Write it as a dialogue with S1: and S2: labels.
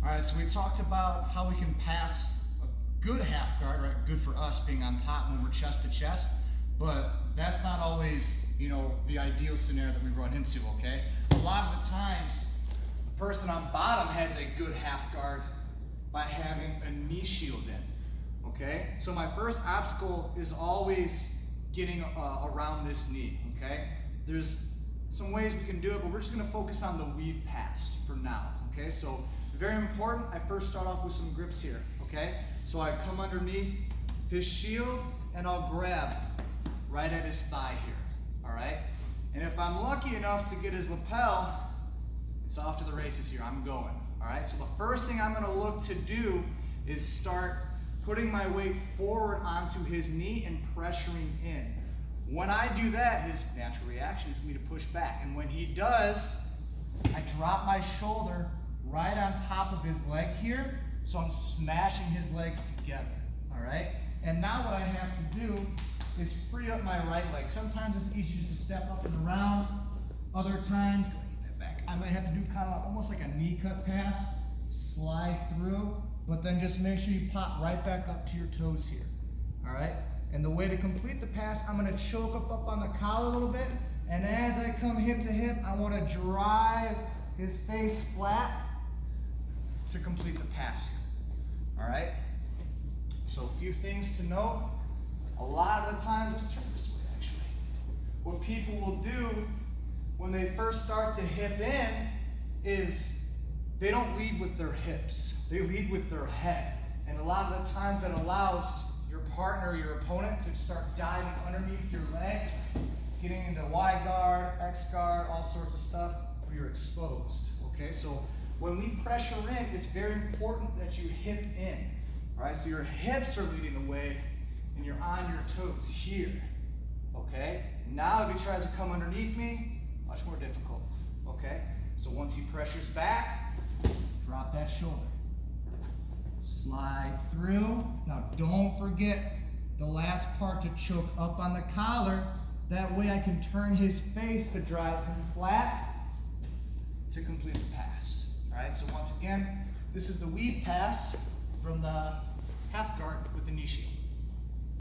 S1: All right, so we talked about how we can pass a good half guard, right? Good for us being on top when we're chest to chest, but that's not always, the ideal scenario that we run into, okay? A lot of the times, the person on bottom has a good half guard by having a knee shield in, okay? So my first obstacle is always getting around this knee, okay? There's some ways we can do it, but we're just gonna focus on the weave pass for now, okay? So very important, I first start off with some grips here, okay? So I come underneath his shield and I'll grab right at his thigh here, all right? And if I'm lucky enough to get his lapel, it's off to the races here, I'm going, all right? So the first thing I'm gonna look to do is start putting my weight forward onto his knee and pressuring in. When I do that, his natural reaction is for me to push back. And when he does, I drop my shoulder right on top of his leg here, so I'm smashing his legs together, all right? And now what I have to do is free up my right leg. Sometimes it's easy just to step up and around. Other times, go get that back. I might have to do kind of almost like a knee cut pass, slide through, but then just make sure you pop right back up to your toes here, all right? And the way to complete the pass, I'm gonna choke up on the collar a little bit, and as I come hip to hip, I wanna drive his face flat to complete the pass here, all right? So a few things to note. A lot of the times, let's turn this way actually. What people will do when they first start to hip in is they don't lead with their hips, they lead with their head. And a lot of the times that allows your partner, your opponent to start diving underneath your leg, getting into Y guard, X guard, all sorts of stuff where you're exposed, okay? So when we pressure in, it's very important that you hip in, all right? So your hips are leading the way and you're on your toes here, okay? Now if he tries to come underneath me, much more difficult, okay? So once he pressures back, drop that shoulder. Slide through. Now don't forget the last part to choke up on the collar. That way I can turn his face to drive him flat to complete the pass. All right, so once again, this is the weave pass from the half guard with the knee shield.